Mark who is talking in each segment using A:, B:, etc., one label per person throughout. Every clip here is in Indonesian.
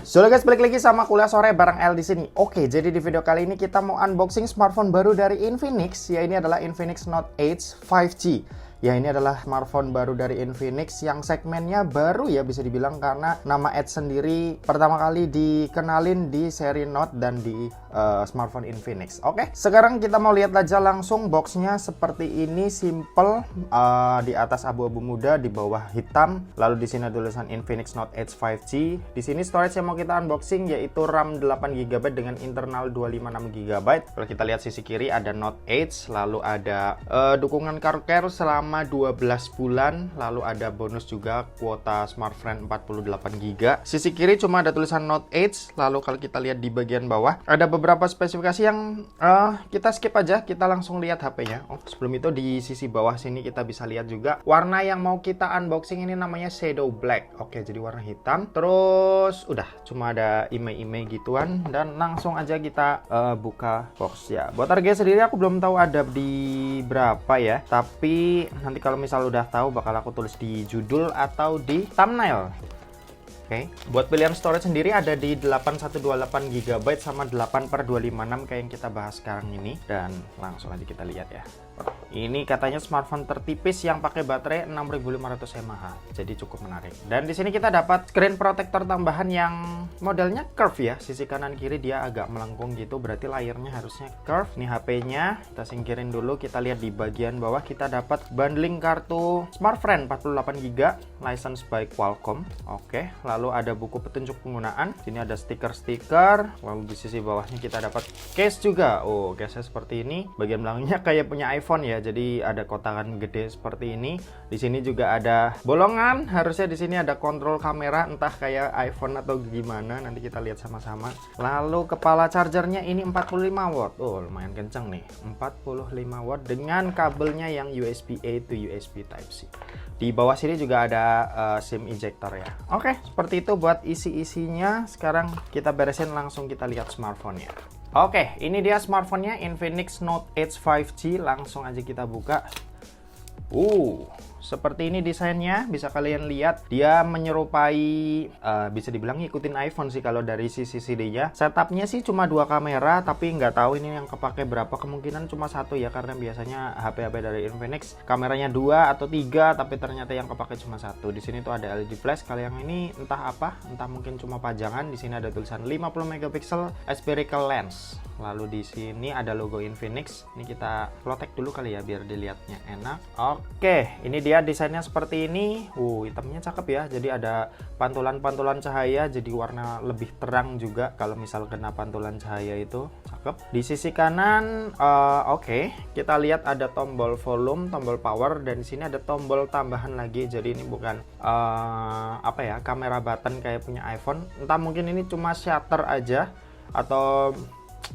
A: So guys, balik lagi sama Kuliah Sore bareng L di sini. Oke, jadi di video kali ini kita mau unboxing smartphone baru dari Infinix, ya ini adalah Infinix Note 8 5G. Ya ini adalah smartphone baru dari Infinix yang segmennya baru ya bisa dibilang, karena nama Edge sendiri pertama kali dikenalin di seri Note dan di smartphone Infinix. Oke, sekarang kita mau lihat aja langsung boxnya seperti ini, simple, di atas abu-abu muda, di bawah hitam. Lalu di sini ada tulisan Infinix Note 8 5G. Di sini storage yang mau kita unboxing yaitu RAM 8GB dengan internal 256GB. Kalau kita lihat sisi kiri ada Note 8, lalu ada dukungan car care selama 12 bulan, lalu ada bonus juga kuota smartphone 48GB. Sisi kiri cuma ada tulisan Note 8, lalu kalau kita lihat di bagian bawah ada beberapa spesifikasi yang kita skip aja, kita langsung lihat HP-nya. Oh, sebelum itu di sisi bawah sini kita bisa lihat juga warna yang mau kita unboxing ini namanya Shadow Black. Oke, jadi warna hitam. Terus udah cuma ada email-email gituan dan langsung aja kita buka box ya. Buat harga sendiri aku belum tahu ada di berapa ya, tapi nanti kalau misal udah tahu bakal aku tulis di judul atau di thumbnail. Oke, buat pilihan storage sendiri ada di 8128GB sama 8/256 kayak yang kita bahas sekarang ini, dan langsung aja kita lihat ya. Ini katanya smartphone tertipis yang pakai baterai 6500 mAh, jadi cukup menarik. Dan di sini kita dapat screen protector tambahan yang modelnya curve ya. Sisi kanan kiri dia agak melengkung gitu, berarti layarnya harusnya curve. Ini HP-nya, kita singkirin dulu. Kita lihat di bagian bawah kita dapat bundling kartu smartphone 48GB, license by Qualcomm. Oke, lalu ada buku petunjuk penggunaan. Sini ada stiker-stiker. Lalu di sisi bawahnya kita dapat case juga. Oh, case-nya seperti ini. Bagian belakangnya kayak punya iPhone ya. Jadi ada kotakan gede seperti ini. Di sini juga ada bolongan. Harusnya di sini ada kontrol kamera, entah kayak iPhone atau gimana. Nanti kita lihat sama-sama. Lalu kepala chargernya ini 45 watt. Oh, lumayan kenceng nih. 45 watt dengan kabelnya yang USB-A to USB Type-C. Di bawah sini juga ada SIM ejector ya. Oke, seperti itu buat isi-isinya. Sekarang kita beresin, langsung kita lihat smartphone-nya. Oke, ini dia smartphone-nya, Infinix Note 8 5G. Langsung aja kita buka. Seperti ini desainnya, bisa kalian lihat. Dia menyerupai, bisa dibilang ngikutin iPhone sih kalau dari sisi CD-nya. Setupnya sih cuma 2 kamera, tapi nggak tahu ini yang kepake berapa. Kemungkinan cuma 1 ya, karena biasanya HP-HP dari Infinix kameranya 2 atau 3, tapi ternyata yang kepake cuma 1. Di sini tuh ada LED flash. Kalau yang ini entah apa, entah mungkin cuma pajangan. Di sini ada tulisan 50 megapiksel spherical lens. Lalu di sini ada logo Infinix. Ini kita protek dulu kali ya biar dilihatnya enak. Oke, ini dia desainnya seperti ini. Hitamnya cakep ya. Jadi ada pantulan-pantulan cahaya, jadi warna lebih terang juga kalau misal kena pantulan cahaya itu. Cakep. Di sisi kanan, oke, kita lihat ada tombol volume, tombol power, dan di sini ada tombol tambahan lagi. Jadi ini bukan apa ya, kamera button kayak punya iPhone. Entah mungkin ini cuma shutter aja atau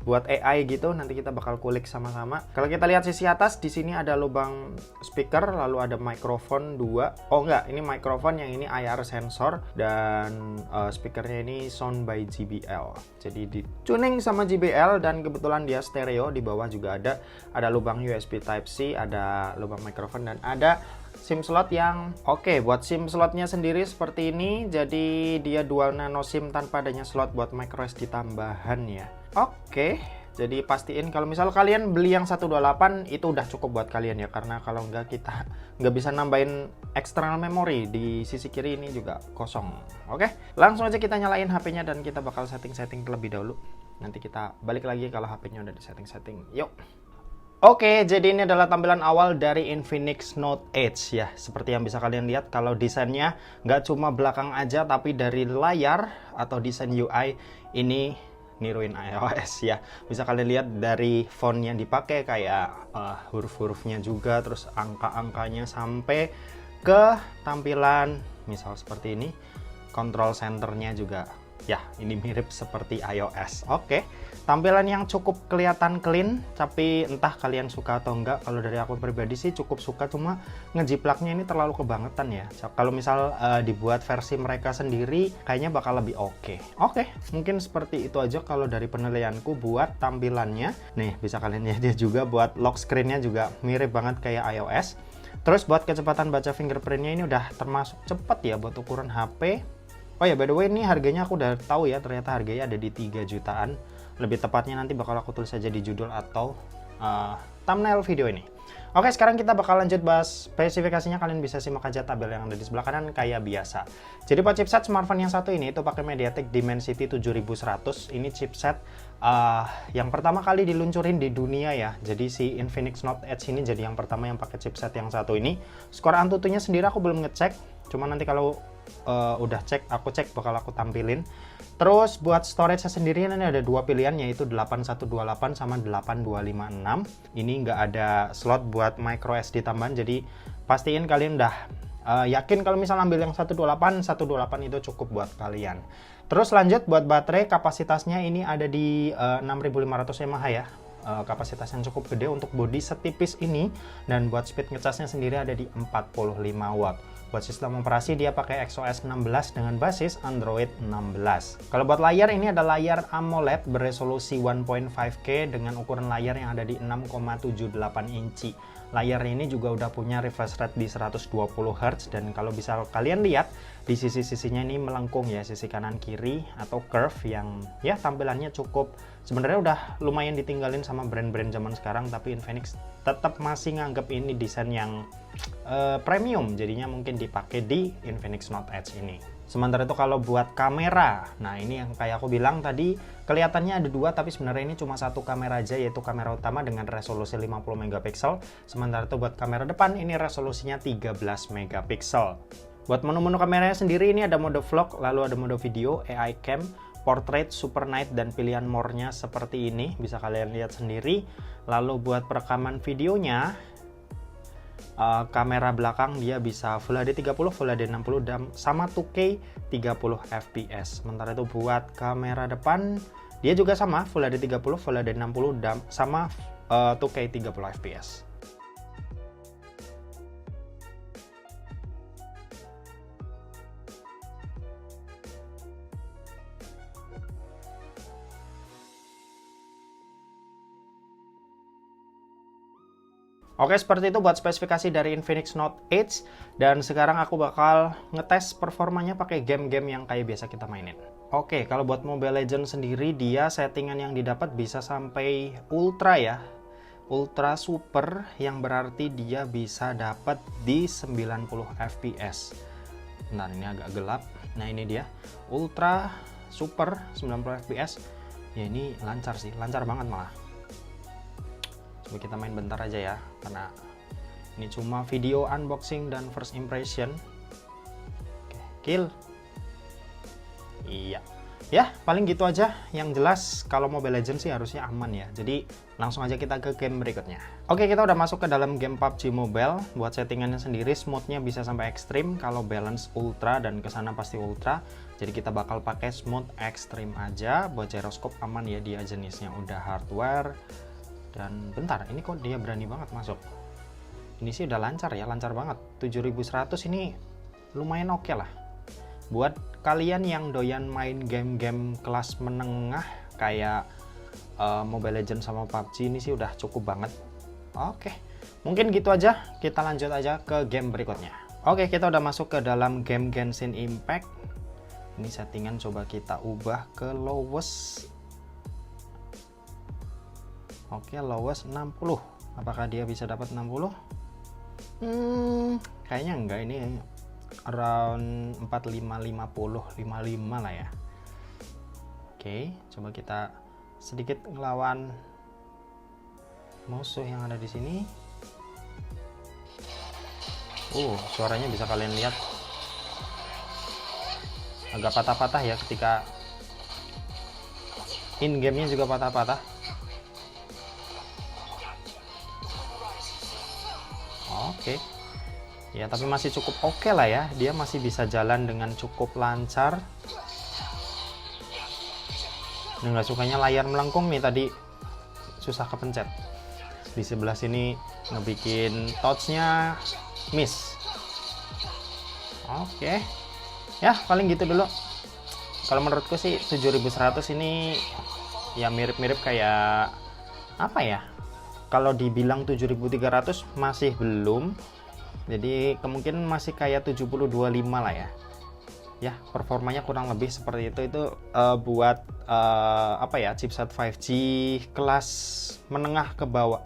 A: buat AI gitu, nanti kita bakal kulik sama-sama. Kalau kita lihat sisi atas, di sini ada lubang speaker, lalu ada mikrofon 2. Oh enggak, ini mikrofon, yang ini IR sensor, dan speakernya ini sound by JBL. Jadi di tuning sama JBL, dan kebetulan dia stereo. Di bawah juga ada lubang USB Type-C, ada lubang mikrofon, dan ada SIM slot yang oke. Buat SIM slotnya sendiri seperti ini, jadi dia dual nano SIM tanpa adanya slot buat microSD tambahan ya. Oke, jadi pastiin kalau misal kalian beli yang 128 itu udah cukup buat kalian ya, karena kalau nggak kita nggak bisa nambahin external memory. Di sisi kiri ini juga kosong. Oke, langsung aja kita nyalain HP-nya dan kita bakal setting-setting terlebih dahulu. Nanti kita balik lagi kalau HP-nya udah di setting-setting. Yuk. Oke, jadi ini adalah tampilan awal dari Infinix Note 8 ya. Seperti yang bisa kalian lihat, kalau desainnya nggak cuma belakang aja, tapi dari layar atau desain UI ini niruin iOS ya. Bisa kalian lihat dari font yang dipakai, kayak huruf-hurufnya juga, terus angka-angkanya sampai ke tampilan misal seperti ini. Control centernya juga ya, ini mirip seperti iOS. Oke, tampilan yang cukup kelihatan clean, tapi entah kalian suka atau enggak. Kalau dari aku pribadi sih cukup suka, cuma ngejiplaknya ini terlalu kebangetan ya. Kalau misal dibuat versi mereka sendiri, kayaknya bakal lebih oke. Oke, mungkin seperti itu aja kalau dari penilaianku buat tampilannya. Nih, bisa kalian lihat dia juga buat lock screen-nya juga mirip banget kayak iOS. Terus buat kecepatan baca fingerprintnya ini udah termasuk cepat ya buat ukuran HP. Oh ya, by the way, ini harganya aku udah tahu ya, ternyata harganya ada di 3 jutaan. Lebih tepatnya nanti bakal aku tulis aja di judul atau thumbnail video ini. Oke, sekarang kita bakal lanjut bahas spesifikasinya. Kalian bisa simak aja tabel yang ada di sebelah kanan kayak biasa. Jadi buat chipset smartphone yang satu ini itu pakai MediaTek Dimensity 7100. Ini chipset yang pertama kali diluncurin di dunia ya. Jadi si Infinix Note Edge ini jadi yang pertama yang pakai chipset yang satu ini. Skor Antutunya sendiri aku belum ngecek. Cuma nanti kalau udah aku cek bakal aku tampilin. Terus buat storage-nya sendiri ini ada dua pilihan, yaitu 8128 sama 8256. Ini nggak ada slot buat micro SD tambahan, jadi pastiin kalian udah yakin kalau misalnya ambil yang 128 itu cukup buat kalian. Terus lanjut buat baterai, kapasitasnya ini ada di 6500 mAh ya. Kapasitas yang cukup gede untuk bodi setipis ini, dan buat speed ngecasnya sendiri ada di 45 watt. Buat sistem operasi dia pakai XOS 16 dengan basis Android 16. Kalau buat layar, ini ada layar AMOLED beresolusi 1.5K dengan ukuran layar yang ada di 6,78 inci. Layar ini juga udah punya refresh rate di 120 Hz, dan kalau bisa kalian lihat di sisi-sisinya ini melengkung ya, sisi kanan kiri atau curve yang ya tampilannya cukup sebenarnya udah lumayan ditinggalin sama brand-brand zaman sekarang, tapi Infinix tetap masih nganggep ini desain yang premium, jadinya mungkin dipakai di Infinix Note Edge ini. Sementara itu kalau buat kamera, nah ini yang kayak aku bilang tadi, kelihatannya ada dua tapi sebenarnya ini cuma satu kamera aja, yaitu kamera utama dengan resolusi 50 megapiksel. Sementara itu buat kamera depan ini resolusinya 13 megapiksel. Buat menu-menu kameranya sendiri ini ada mode vlog, lalu ada mode video, AI cam, portrait, super night, dan pilihan more-nya seperti ini, bisa kalian lihat sendiri. Lalu buat perekaman videonya, kamera belakang dia bisa Full HD 30, Full HD 60, dan sama 2K 30 fps. Sementara itu buat kamera depan dia juga sama Full HD 30, Full HD 60, dan sama 2K 30 fps. Oke, seperti itu buat spesifikasi dari Infinix Note Edge, dan sekarang aku bakal ngetes performanya pakai game-game yang kayak biasa kita mainin. Oke, kalau buat Mobile Legends sendiri dia settingan yang didapat bisa sampai ultra ya. Ultra super, yang berarti dia bisa dapat di 90 fps. Nah, ini agak gelap. Nah, ini dia. Ultra super 90 fps. Ya ini lancar sih, lancar banget malah. Coba kita main bentar aja ya, karena ini cuma video unboxing dan first impression. Oke, kill. Iya. Ya, paling gitu aja. Yang jelas kalau Mobile Legends sih harusnya aman ya. Jadi langsung aja kita ke game berikutnya. Oke, kita udah masuk ke dalam game PUBG Mobile. Buat settingannya sendiri, smoothnya bisa sampai ekstrim. Kalau balance ultra, dan kesana pasti ultra. Jadi kita bakal pakai smooth ekstrim aja. Buat gyroscope aman ya, dia jenisnya udah hardware. Dan bentar, ini kok dia berani banget masuk. Ini sih udah lancar ya, lancar banget. 7100 ini lumayan oke lah. Buat kalian yang doyan main game-game kelas menengah kayak Mobile Legends sama PUBG, ini sih udah cukup banget. Oke, mungkin gitu aja. Kita lanjut aja ke game berikutnya. Oke, kita udah masuk ke dalam game Genshin Impact. Ini settingan coba kita ubah ke lowest. Oke, lowest 60. Apakah dia bisa dapat 60? Kayaknya enggak, ini around 45, 50, 55 lah ya. Oke, coba kita sedikit ngelawan musuh yang ada di sini. Suaranya bisa kalian lihat. Agak patah-patah ya, ketika in game-nya juga patah-patah. Oke. Ya, tapi masih cukup oke lah ya. Dia masih bisa jalan dengan cukup lancar. Nggak sukanya layar melengkung nih, tadi susah kepencet. Di sebelah sini ngebikin touch-nya miss. Oke. Ya, paling gitu dulu. Kalau menurutku sih 7100 ini ya mirip-mirip kayak apa ya? Kalau dibilang 7300 masih belum. Jadi kemungkinan masih kayak 7025 lah ya. ya, performanya kurang lebih seperti itu buat apa ya, chipset 5G kelas menengah ke bawah,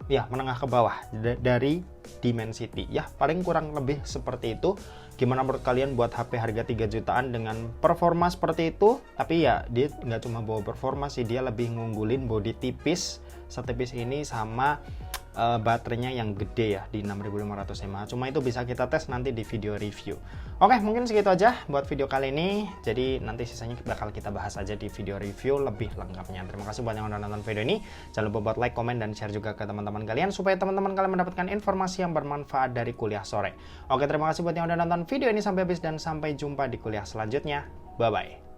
A: menengah ke bawah dari Dimensity ya, paling kurang lebih seperti itu. Gimana menurut kalian buat HP harga 3 jutaan dengan performa seperti itu? Tapi ya dia nggak cuma bawa performa sih, dia lebih ngunggulin body tipis setipis ini sama baterainya yang gede ya di 6500 mAh. Cuma itu bisa kita tes nanti di video review. Oke, mungkin segitu aja buat video kali ini. Jadi nanti sisanya bakal kita bahas aja di video review lebih lengkapnya. Terima kasih buat yang udah nonton video ini. Jangan lupa buat like, komen, dan share juga ke teman-teman kalian supaya teman-teman kalian mendapatkan informasi yang bermanfaat dari kuliah sore. Oke, terima kasih buat yang udah nonton video ini sampai habis dan sampai jumpa di kuliah selanjutnya. Bye bye.